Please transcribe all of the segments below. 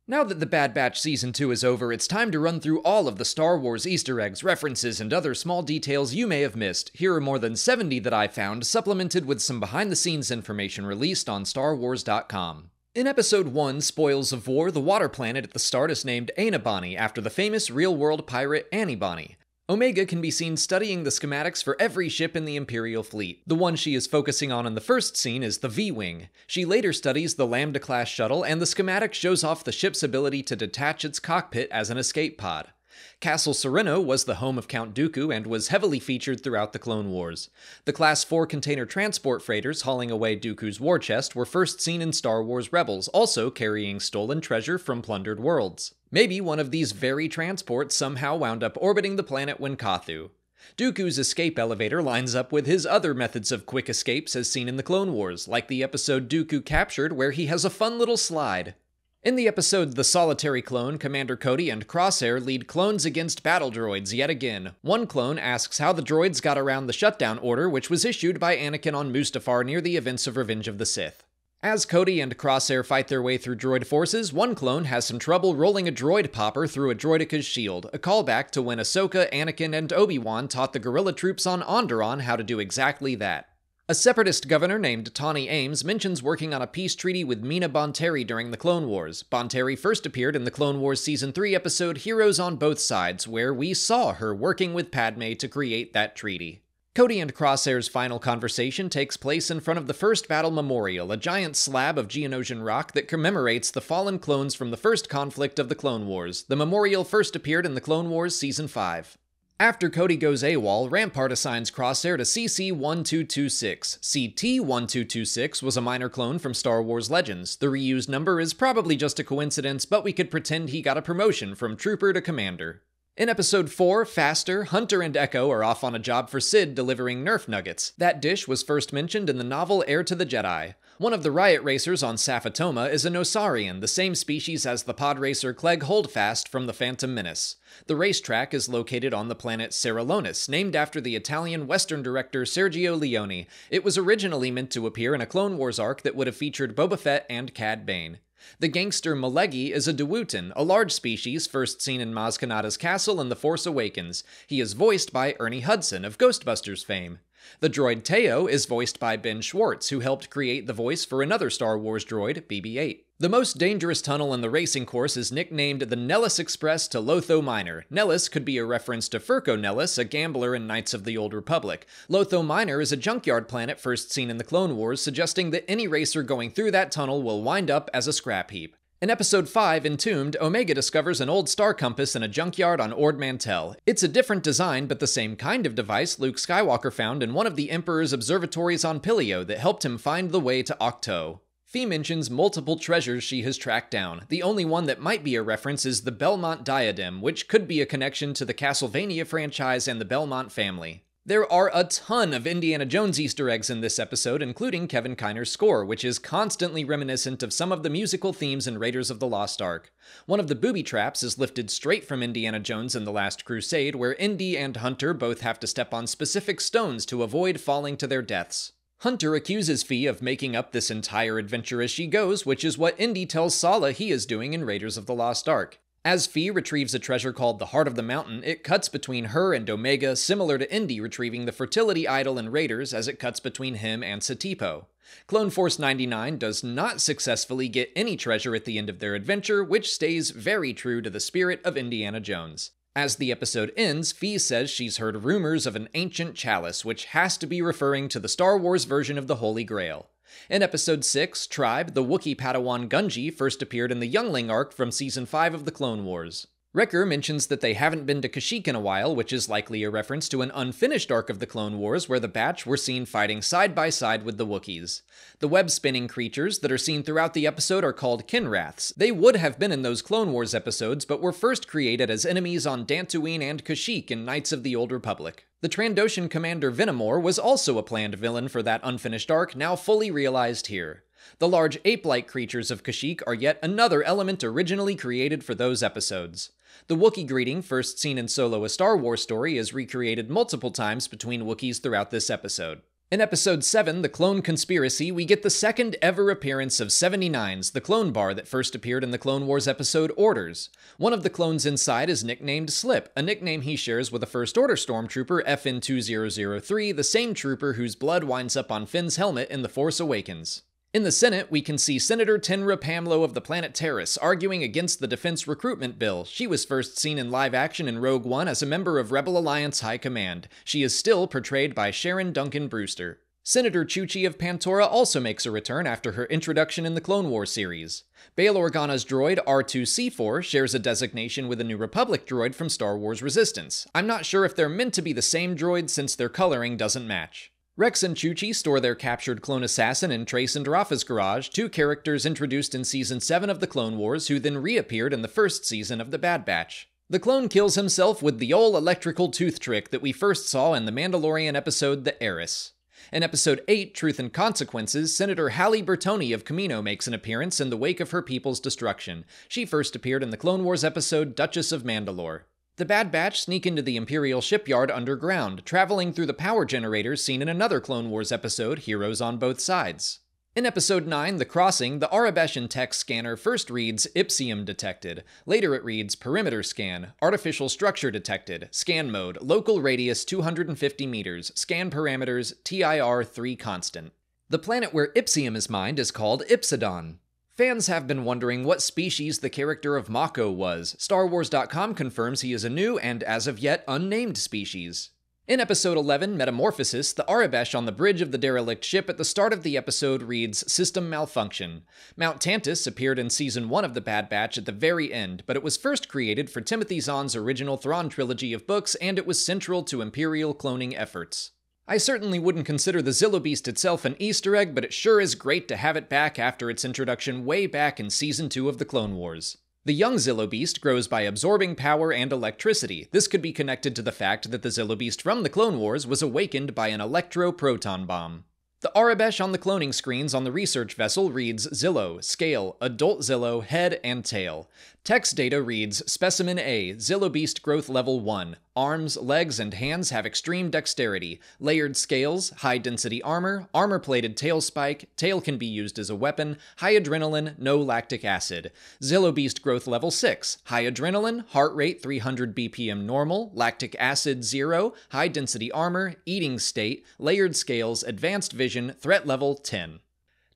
Now that the Bad Batch Season 2 is over, it's time to run through all of the Star Wars Easter eggs, references, and other small details you may have missed. Here are more than 70 that I found, supplemented with some behind-the-scenes information released on StarWars.com. In Episode 1, Spoils of War, the water planet at the start is named Anabani after the famous real-world pirate Annie Bonny. Omega can be seen studying the schematics for every ship in the Imperial fleet. The one she is focusing on in the first scene is the V-Wing. She later studies the Lambda-class shuttle, and the schematic shows off the ship's ability to detach its cockpit as an escape pod. Castle Sereno was the home of Count Dooku and was heavily featured throughout the Clone Wars. The Class 4 container transport freighters hauling away Dooku's war chest were first seen in Star Wars Rebels, also carrying stolen treasure from plundered worlds. Maybe one of these very transports somehow wound up orbiting the planet Winkathu. Dooku's escape elevator lines up with his other methods of quick escapes as seen in the Clone Wars, like the episode Dooku Captured, where he has a fun little slide. In the episode The Solitary Clone, Commander Cody and Crosshair lead clones against battle droids yet again. One clone asks how the droids got around the shutdown order which was issued by Anakin on Mustafar near the events of Revenge of the Sith. As Cody and Crosshair fight their way through droid forces, one clone has some trouble rolling a droid popper through a droidica's shield, a callback to when Ahsoka, Anakin, and Obi-Wan taught the guerrilla troops on Onderon how to do exactly that. A separatist governor named Tawny Ames mentions working on a peace treaty with Mina Bonteri during the Clone Wars. Bonteri first appeared in the Clone Wars Season 3 episode Heroes on Both Sides, where we saw her working with Padme to create that treaty. Cody and Crosshair's final conversation takes place in front of the First Battle Memorial, a giant slab of Geonosian rock that commemorates the fallen clones from the first conflict of the Clone Wars. The memorial first appeared in the Clone Wars Season 5. After Cody goes AWOL, Rampart assigns Crosshair to CC-1226. CT-1226 was a minor clone from Star Wars Legends. The reused number is probably just a coincidence, but we could pretend he got a promotion from Trooper to Commander. In Episode 4, Faster, Hunter and Echo are off on a job for Sid delivering Nerf nuggets. That dish was first mentioned in the novel Heir to the Jedi. One of the riot racers on Saphatoma is a Nosarian, the same species as the pod racer Clegg Holdfast from The Phantom Menace. The racetrack is located on the planet Seralonis, named after the Italian Western director Sergio Leone. It was originally meant to appear in a Clone Wars arc that would have featured Boba Fett and Cad Bane. The gangster Malegi is a Dewutin, a large species first seen in Maz Kanata's castle in The Force Awakens. He is voiced by Ernie Hudson of Ghostbusters fame. The droid Teo is voiced by Ben Schwartz, who helped create the voice for another Star Wars droid, BB-8. The most dangerous tunnel in the racing course is nicknamed the Nellis Express to Lotho Minor. Nellis could be a reference to Furco Nellis, a gambler in Knights of the Old Republic. Lotho Minor is a junkyard planet first seen in the Clone Wars, suggesting that any racer going through that tunnel will wind up as a scrap heap. In Episode 5, Entombed, Omega discovers an old star compass in a junkyard on Ord Mantell. It's a different design, but the same kind of device Luke Skywalker found in one of the Emperor's observatories on Pilio that helped him find the way to Octo. Fee mentions multiple treasures she has tracked down. The only one that might be a reference is the Belmont Diadem, which could be a connection to the Castlevania franchise and the Belmont family. There are a ton of Indiana Jones Easter eggs in this episode, including Kevin Kiner's score, which is constantly reminiscent of some of the musical themes in Raiders of the Lost Ark. One of the booby traps is lifted straight from Indiana Jones and the Last Crusade, where Indy and Hunter both have to step on specific stones to avoid falling to their deaths. Hunter accuses Fee of making up this entire adventure as she goes, which is what Indy tells Sala he is doing in Raiders of the Lost Ark. As Fee retrieves a treasure called the Heart of the Mountain, it cuts between her and Omega, similar to Indy retrieving the fertility idol in Raiders as it cuts between him and Satipo. Clone Force 99 does not successfully get any treasure at the end of their adventure, which stays very true to the spirit of Indiana Jones. As the episode ends, Fee says she's heard rumors of an ancient chalice, which has to be referring to the Star Wars version of the Holy Grail. In Episode 6, Tribe, the Wookiee Padawan Gunji first appeared in the Youngling arc from Season 5 of the Clone Wars. Wrecker mentions that they haven't been to Kashyyyk in a while, which is likely a reference to an unfinished arc of the Clone Wars where the Batch were seen fighting side by side with the Wookiees. The web-spinning creatures that are seen throughout the episode are called Kinraths. They would have been in those Clone Wars episodes, but were first created as enemies on Dantooine and Kashyyyk in Knights of the Old Republic. The Trandoshan commander Venomore was also a planned villain for that unfinished arc, now fully realized here. The large ape-like creatures of Kashyyyk are yet another element originally created for those episodes. The Wookiee greeting, first seen in Solo: A Star Wars Story, is recreated multiple times between Wookiees throughout this episode. In Episode 7, The Clone Conspiracy, we get the second ever appearance of 79's, the clone bar that first appeared in the Clone Wars episode Orders. One of the clones inside is nicknamed Slip, a nickname he shares with a First Order stormtrooper FN2003, the same trooper whose blood winds up on Finn's helmet in The Force Awakens. In the Senate, we can see Senator Tenra Pamlo of the planet Terrace arguing against the Defense Recruitment Bill. She was first seen in live action in Rogue One as a member of Rebel Alliance High Command. She is still portrayed by Sharon Duncan Brewster. Senator Chuchi of Pantora also makes a return after her introduction in the Clone Wars series. Bail Organa's droid R2-C4 shares a designation with a New Republic droid from Star Wars Resistance. I'm not sure if they're meant to be the same droid since their coloring doesn't match. Rex and Chuchi store their captured clone assassin in Trace and Rafa's garage, two characters introduced in Season 7 of the Clone Wars who then reappeared in the first season of The Bad Batch. The clone kills himself with the old electrical tooth trick that we first saw in the Mandalorian episode The Heiress. In Episode 8, Truth and Consequences, Senator Halle Bertoni of Kamino makes an appearance in the wake of her people's destruction. She first appeared in the Clone Wars episode Duchess of Mandalore. The Bad Batch sneak into the Imperial shipyard underground, traveling through the power generators seen in another Clone Wars episode, Heroes on Both Sides. In Episode 9, The Crossing, the Aurebesh text scanner first reads Ipsium detected. Later it reads Perimeter scan, artificial structure detected, scan mode, local radius 250 meters, scan parameters TIR 3 constant. The planet where Ipsium is mined is called Ipsidon. Fans have been wondering what species the character of Mako was. StarWars.com confirms he is a new and, as of yet, unnamed species. In Episode 11, Metamorphosis, the Aurebesh on the bridge of the derelict ship at the start of the episode reads System Malfunction. Mount Tantus appeared in Season 1 of The Bad Batch at the very end, but it was first created for Timothy Zahn's original Thrawn trilogy of books, and it was central to Imperial cloning efforts. I certainly wouldn't consider the Zillo Beast itself an Easter egg, but it sure is great to have it back after its introduction way back in Season 2 of the Clone Wars. The young Zillo Beast grows by absorbing power and electricity. This could be connected to the fact that the Zillo Beast from the Clone Wars was awakened by an electro-proton bomb. The Aurebesh on the cloning screens on the research vessel reads Zillo, Scale, Adult Zillo, Head, and Tail. Text data reads Specimen A, Zillo Beast Growth Level 1. Arms, legs, and hands have extreme dexterity. Layered scales, high-density armor, armor-plated tail spike, tail can be used as a weapon, high adrenaline, no lactic acid. Zillo Beast Growth Level 6. High adrenaline, heart rate 300 BPM normal, lactic acid 0, high-density armor, eating state, layered scales, advanced vision, threat level 10.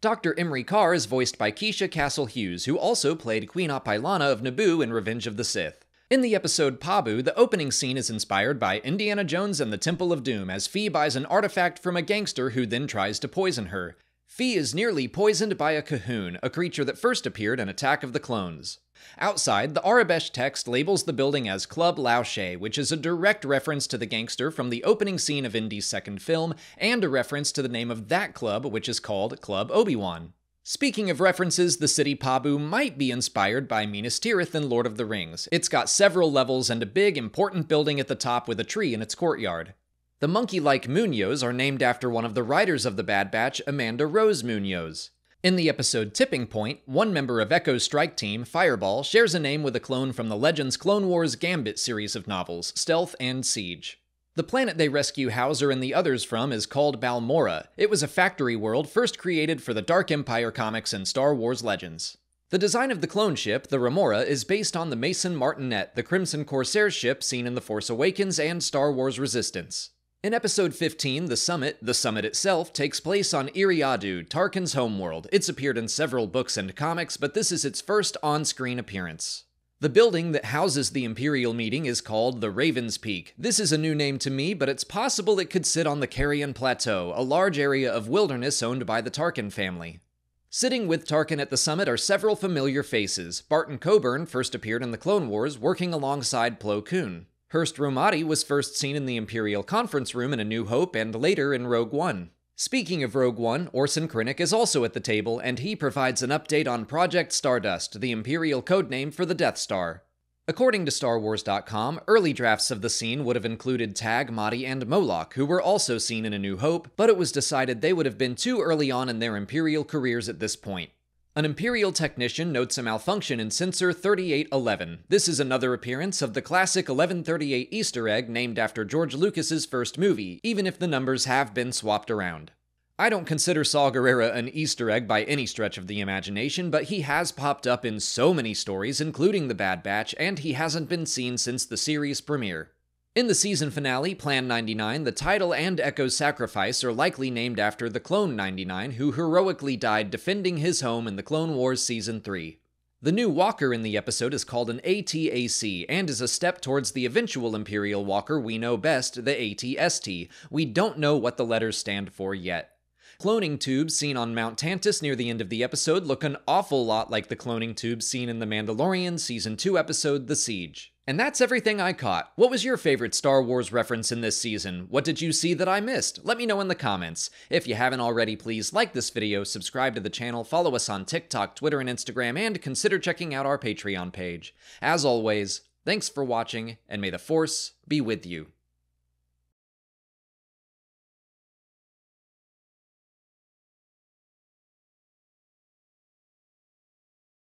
Dr. Emery Carr is voiced by Keisha Castle-Hughes, who also played Queen Apailana of Naboo in Revenge of the Sith. In the episode Pabu, the opening scene is inspired by Indiana Jones and the Temple of Doom, as Fee buys an artifact from a gangster who then tries to poison her. Fee is nearly poisoned by a Cahoon, a creature that first appeared in Attack of the Clones. Outside, the Aurebesh text labels the building as Club Lao She, which is a direct reference to the gangster from the opening scene of Indy's second film, and a reference to the name of that club, which is called Club Obi-Wan. Speaking of references, the city Pabu might be inspired by Minas Tirith in Lord of the Rings. It's got several levels and a big, important building at the top with a tree in its courtyard. The monkey-like Munoz are named after one of the writers of The Bad Batch, Amanda Rose Munoz. In the episode Tipping Point, one member of Echo's strike team, Fireball, shares a name with a clone from the Legends Clone Wars Gambit series of novels, Stealth and Siege. The planet they rescue Hauser and the others from is called Balmora. It was a factory world first created for the Dark Empire comics and Star Wars Legends. The design of the clone ship, the Remora, is based on the Mason Martinet, the Crimson Corsair ship seen in The Force Awakens and Star Wars Resistance. In Episode 15, The Summit itself takes place on Eriadu, Tarkin's homeworld. It's appeared in several books and comics, but this is its first on-screen appearance. The building that houses the Imperial meeting is called the Raven's Peak. This is a new name to me, but it's possible it could sit on the Carrion Plateau, a large area of wilderness owned by the Tarkin family. Sitting with Tarkin at the summit are several familiar faces. Barton Coburn first appeared in the Clone Wars, working alongside Plo Koon. Hurst Romati was first seen in the Imperial Conference Room in A New Hope and later in Rogue One. Speaking of Rogue One, Orson Krennic is also at the table, and he provides an update on Project Stardust, the Imperial codename for the Death Star. According to StarWars.com, early drafts of the scene would have included Tag, Mahdi, and Moloch, who were also seen in A New Hope, but it was decided they would have been too early on in their Imperial careers at this point. An Imperial technician notes a malfunction in sensor 3811. This is another appearance of the classic 1138 Easter egg named after George Lucas's first movie, even if the numbers have been swapped around. I don't consider Saw Gerrera an Easter egg by any stretch of the imagination, but he has popped up in so many stories, including The Bad Batch, and he hasn't been seen since the series premiere. In the season finale, Plan 99, the title and Echo's sacrifice are likely named after the Clone 99, who heroically died defending his home in the Clone Wars Season 3. The new walker in the episode is called an AT-AC, and is a step towards the eventual Imperial walker we know best, the AT-ST. We don't know what the letters stand for yet. Cloning tubes seen on Mount Tantus near the end of the episode look an awful lot like the cloning tubes seen in The Mandalorian Season 2 episode The Siege. And that's everything I caught. What was your favorite Star Wars reference in this season? What did you see that I missed? Let me know in the comments. If you haven't already, please like this video, subscribe to the channel, follow us on TikTok, Twitter, and Instagram, and consider checking out our Patreon page. As always, thanks for watching, and may the Force be with you.